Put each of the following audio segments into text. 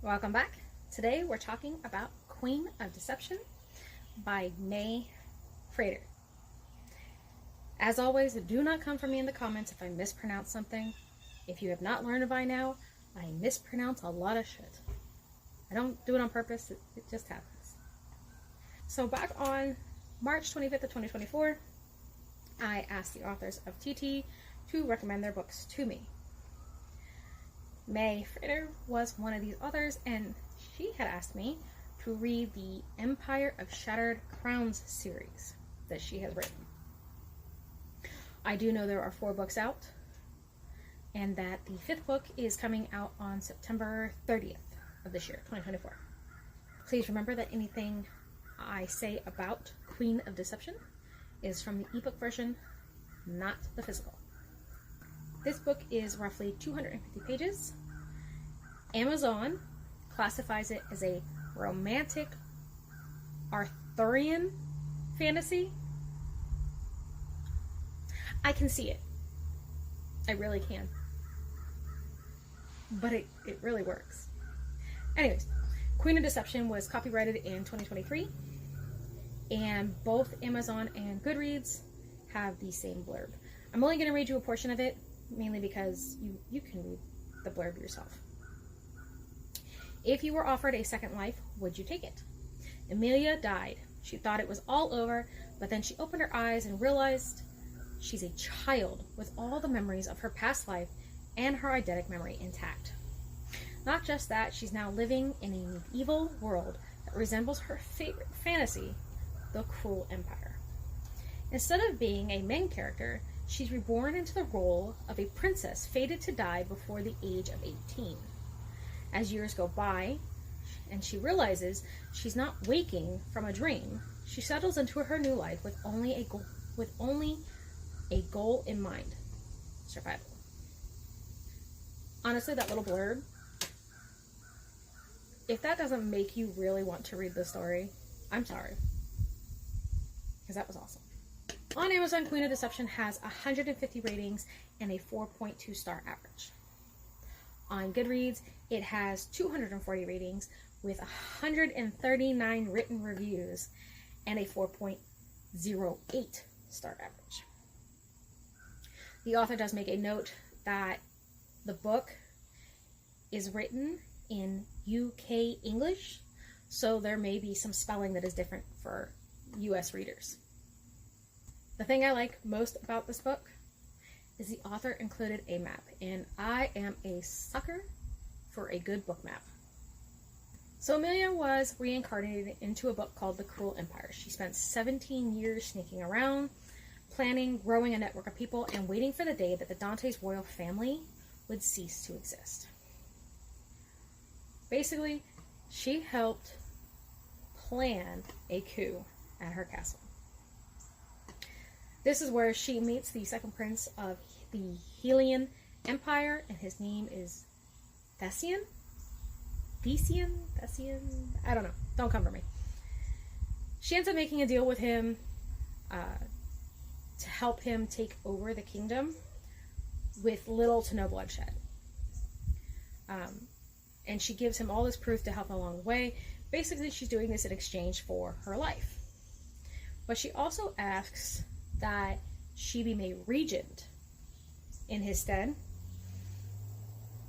Welcome back. Today we're talking about Queen of Deception by May Frater. As always, do not come for me in the comments if I mispronounce something. If you have not learned by now, I mispronounce a lot of shit. I don't do it on purpose, it just happens. So back on March 25th of 2024, I asked the authors of TT to recommend their books to me. May Frater was one of these authors, and she had asked me to read the Empire of Shattered Crowns series that she has written. I do know there are 4 books out, and that the 5th book is coming out on September 30th of this year, 2024. Please remember that anything I say about Queen of Deception is from the ebook version, not the physical. This book is roughly 250 pages. Amazon classifies it as a romantic Arthurian fantasy. I can see it. I really can. But it really works. Anyways, Queen of Deception was copyrighted in 2023, and both Amazon and Goodreads have the same blurb. I'm only going to read you a portion of it, mainly because you can read the blurb yourself. If you were offered a second life, would you take it? Amelia died. She thought it was all over, but then she opened her eyes and realized she's a child with all the memories of her past life and her eidetic memory intact. Not just that, she's now living in a medieval world that resembles her favorite fantasy, the Cruel Empire. Instead of being a main character, she's reborn into the role of a princess fated to die before the age of 18. As years go by, and she realizes she's not waking from a dream, she settles into her new life with only a goal in mind: survival. Honestly, that little blurb, if that doesn't make you really want to read the story, I'm sorry, because that was awesome. On Amazon, Queen of Deception has 150 ratings and a 4.2 star average. On Goodreads, it has 240 ratings with 139 written reviews and a 4.08 star average. The author does make a note that the book is written in UK English, so there may be some spelling that is different for US readers. The thing I like most about this book is the author included a map, and I am a sucker for a good book map. So Amelia was reincarnated into a book called The Cruel Empire. She spent 17 years sneaking around, planning, growing a network of people, and waiting for the day that the Dante's royal family would cease to exist. Basically, she helped plan a coup at her castle. This is where she meets the second prince of the Helian Empire, and his name is Thessian? I don't know. Don't come for me. She ends up making a deal with him to help him take over the kingdom with little to no bloodshed. And she gives him all this proof to help him along the way. Basically, she's doing this in exchange for her life. But she also asks that she be made regent in his stead.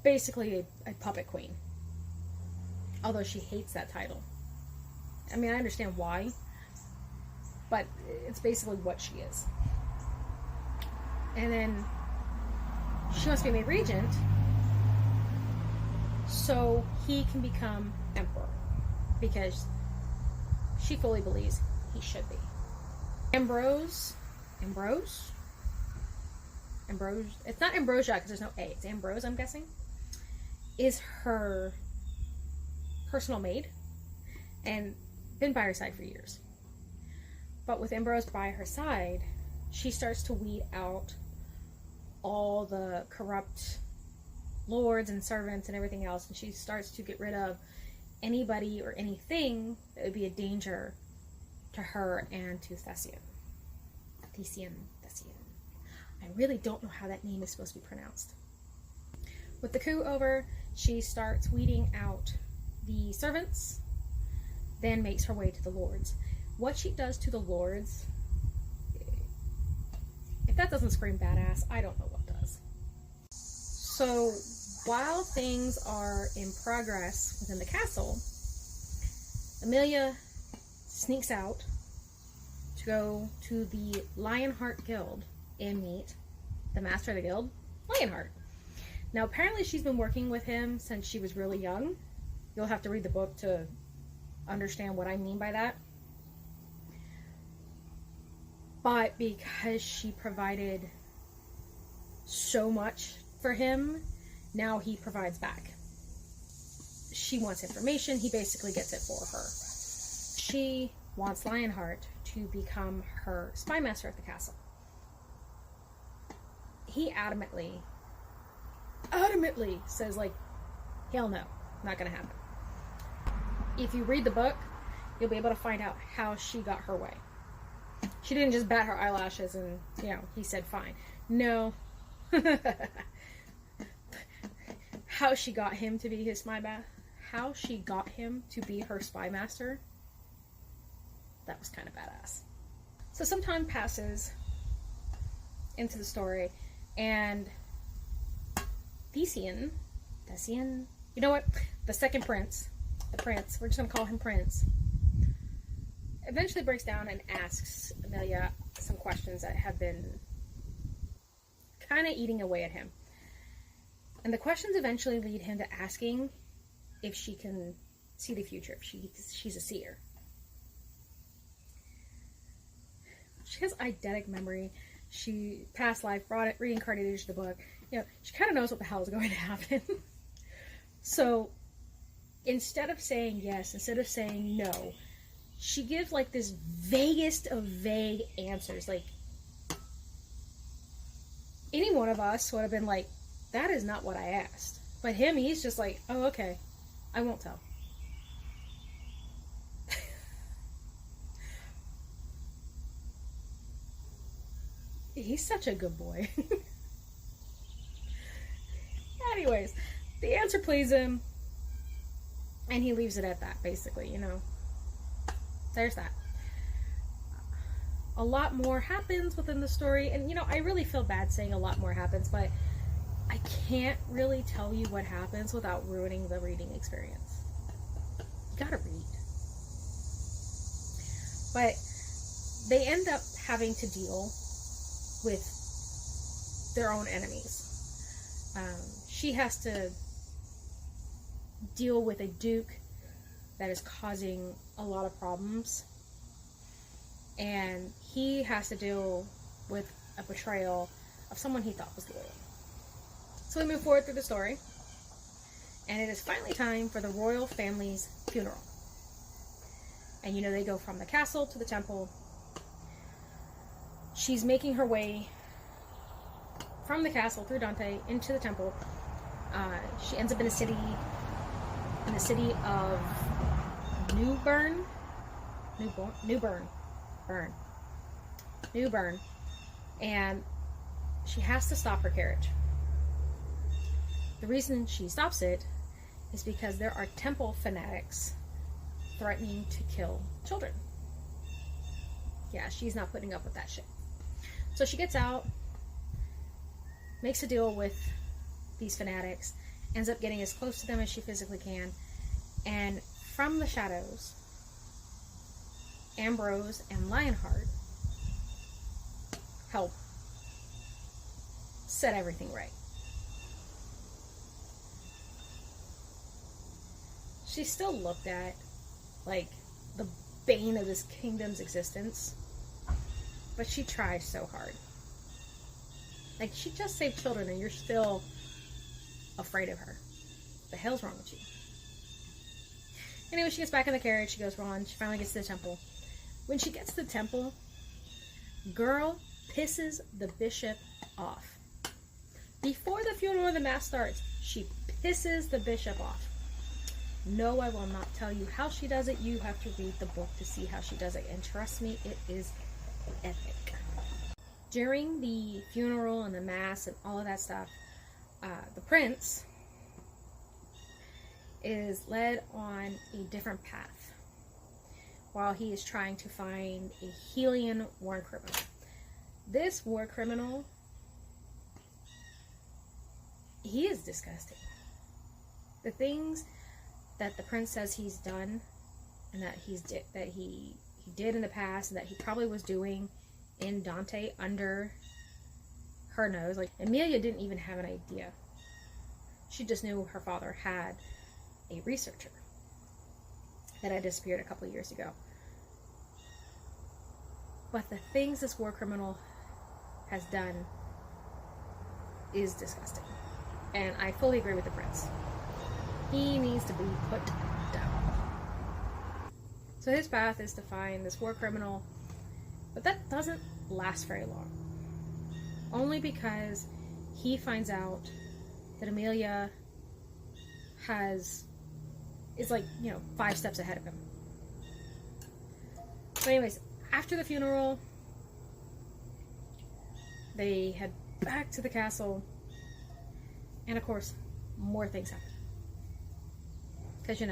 Basically a puppet queen. Although she hates that title. I mean, I understand why, but it's basically what she is. And then she wants to be made regent so he can become emperor, because she fully believes he should be. Ambrose, it's not Ambrosia because there's no A, it's Ambrose, I'm guessing, is her personal maid and been by her side for years. But with Ambrose by her side, she starts to weed out all the corrupt lords and servants and everything else, and she starts to get rid of anybody or anything that would be a danger to her and to Thessian. I really don't know how that name is supposed to be pronounced. With the coup over, she starts weeding out the servants, then makes her way to the lords. What she does to the lords, if that doesn't scream badass, I don't know what does. So while things are in progress within the castle, Emilia sneaks out to go to the Lionheart Guild and meet the master of the guild, Lionheart. Now apparently she's been working with him since she was really young. You'll have to read the book to understand what I mean by that. But because she provided so much for him, now he provides back. She wants information, he basically gets it for her. She wants Lionheart to become her spy master at the castle. He adamantly says, like, hell no, not gonna happen. If you read the book, you'll be able to find out how she got her way. She didn't just bat her eyelashes and, he said fine. No. How she got him to be his how she got him to be her spy master, that was kind of badass. So some time passes into the story, and Thessian, you know what? The second prince, we're just gonna call him Prince, eventually breaks down and asks Emilia some questions that have been kind of eating away at him. And the questions eventually lead him to asking if she can see the future, if she's a seer. She has eidetic memory. She past life, reincarnated into the book. She kind of knows what the hell is going to happen. So instead of saying yes, instead of saying no, she gives like this vaguest of vague answers. Like, any one of us would have been like, that is not what I asked. But him, he's just like, oh, okay, I won't tell. He's such a good boy. Anyways, the answer pleased him, and he leaves it at that, basically, There's that. A lot more happens within the story, and, I really feel bad saying a lot more happens, but I can't really tell you what happens without ruining the reading experience. You gotta read. But they end up having to deal with their own enemies. She has to deal with a duke that is causing a lot of problems, and he has to deal with a betrayal of someone he thought was loyal. So we move forward through the story, and it is finally time for the royal family's funeral. And they go from the castle to the temple. She's making her way from the castle through Dante into the temple. She ends up in the city of Newburn, and she has to stop her carriage. The reason she stops it is because there are temple fanatics threatening to kill children. Yeah, she's not putting up with that shit. So she gets out, makes a deal with these fanatics, ends up getting as close to them as she physically can, and from the shadows, Ambrose and Lionheart help set everything right. She's still looked at like the bane of this kingdom's existence, but she tries so hard. Like, she just saved children and you're still afraid of her. What the hell's wrong with you? Anyway, she gets back in the carriage, she goes on, she finally gets to the temple. When she gets to the temple, girl pisses the bishop off. Before the funeral or the mass starts, she pisses the bishop off. No, I will not tell you how she does it. You have to read the book to see how she does it. And trust me, it is epic. During the funeral and the mass and all of that stuff, the prince, is led on a different path while he is trying to find a Helion war criminal. This war criminal, he is disgusting. The things that the prince says he's done and that he did in the past and that he probably was doing in Dante under her nose. Like, Emilia didn't even have an idea. She just knew her father had a researcher that had disappeared a couple of years ago. But the things this war criminal has done is disgusting. And I fully agree with the prince. He needs to be put down. So his path is to find this war criminal, but that doesn't last very long. Only because he finds out that Emilia is like, 5 steps ahead of him. But anyways, after the funeral, they head back to the castle, and of course, more things happen. Because,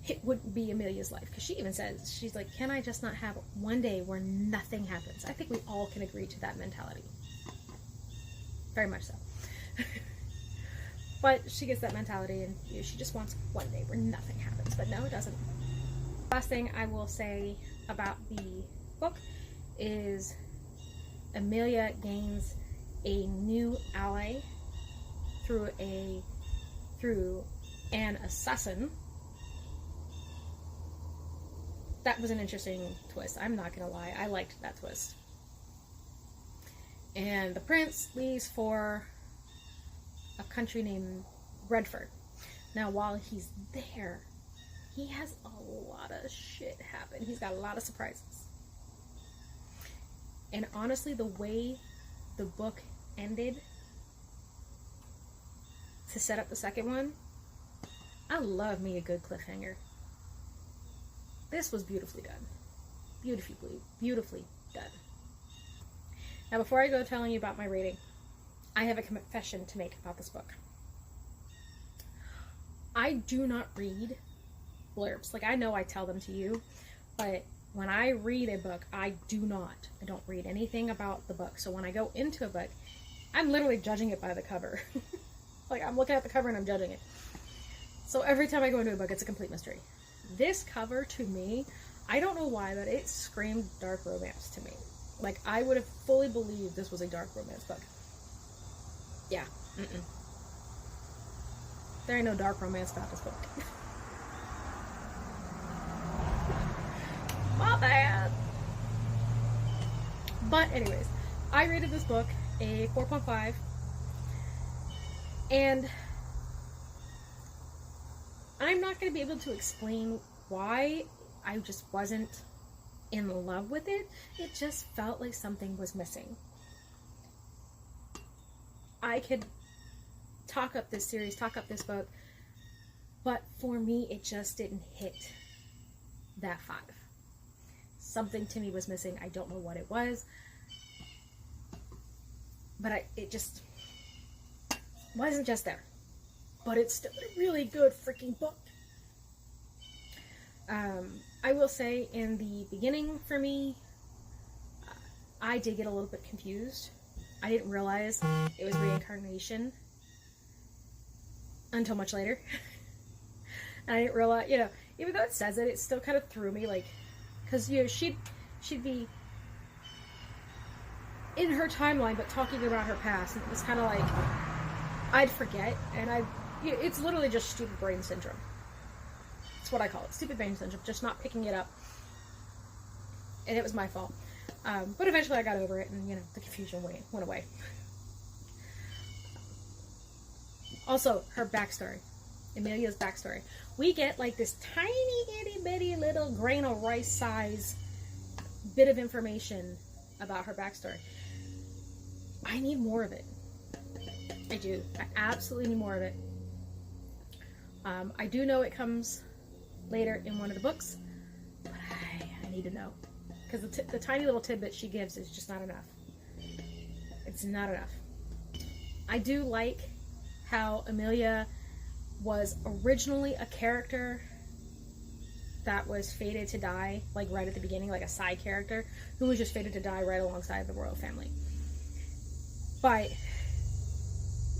it wouldn't be Emilia's life. Because she even says, she's like, can I just not have one day where nothing happens? I think we all can agree to that mentality. Very much so. But she gets that mentality, and she just wants one day where nothing happens. But no, it doesn't. Last thing I will say about the book is Emilia gains a new ally through an assassin. That was an interesting twist. I'm not gonna lie, I liked that twist. And the prince leaves for a country named Redford. Now, while he's there, he has a lot of shit happen. He's got a lot of surprises. And honestly, the way the book ended to set up the second one, I love me a good cliffhanger. This was beautifully done. Beautifully done. Now, before I go telling you about my rating, I have a confession to make about this book. I do not read blurbs. Like, I know I tell them to you, but when I read a book, I don't read anything about the book. So when I go into a book, I'm literally judging it by the cover. Like, I'm looking at the cover and I'm judging it. So every time I go into a book, it's a complete mystery. This cover, to me, I don't know why, but it screamed dark romance to me. Like, I would have fully believed this was a dark romance book. Yeah. There ain't no dark romance about this book. My bad. But anyways, I rated this book a 4.5. And I'm not going to be able to explain why I just wasn't in love with it. It just felt like something was missing. I could talk up this series, talk up this book, but for me, it just didn't hit that 5. Something to me was missing. I don't know what it was, but it just wasn't just there. But it's still a really good freaking book. I will say, in the beginning, for me, I did get a little bit confused. I didn't realize it was reincarnation until much later. And I didn't realize, even though it says it still kind of threw me, like, because, she'd be in her timeline, but talking about her past, and it was kind of like, I'd forget, and it's literally just stupid brain syndrome. That's what I call it. Stupid brain syndrome. Just not picking it up. And it was my fault. But eventually I got over it, and, the confusion went away. Also, her backstory. Emilia's backstory. We get, like, this tiny, itty-bitty little grain of rice size bit of information about her backstory. I need more of it. I do. I absolutely need more of it. I do know it comes later in one of the books, but I need to know. Because the tiny little tidbit she gives is just not enough. It's not enough. I do like how Emilia was originally a character that was fated to die, like right at the beginning, like a side character who was just fated to die right alongside the royal family. But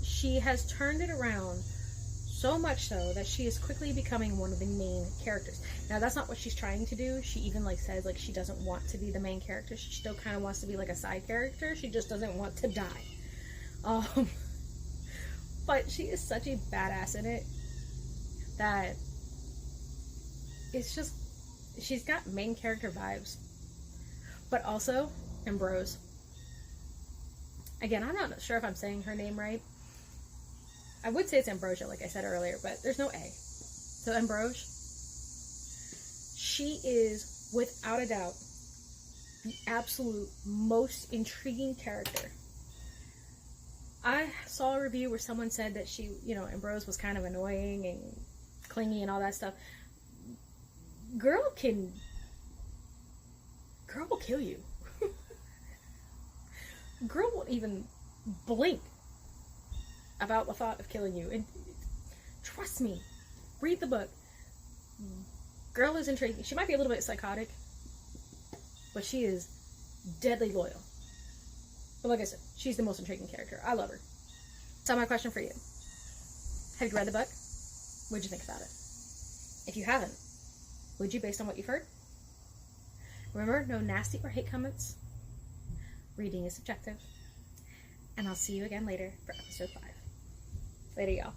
she has turned it around so much so that she is quickly becoming one of the main characters. Now, that's not what she's trying to do. She even like says like she doesn't want to be the main character. She still kind of wants to be like a side character. She just doesn't want to die. But she is such a badass in it that it's just, she's got main character vibes. But also Ambrose. Again, I'm not sure if I'm saying her name right. I would say it's Ambrosia, like I said earlier, but there's no A. So Ambrose, she is, without a doubt, the absolute most intriguing character. I saw a review where someone said that she, Ambrose was kind of annoying and clingy and all that stuff. Girl will kill you. Girl won't even blink about the thought of killing you. And trust me, read the book. Girl is intriguing. She might be a little bit psychotic, but she is deadly loyal. But like I said, she's the most intriguing character. I love her. So my question for you. Have you read the book? What'd you think about it? If you haven't, would you based on what you've heard? Remember, no nasty or hate comments. Reading is subjective. And I'll see you again later for episode 5. Later, y'all.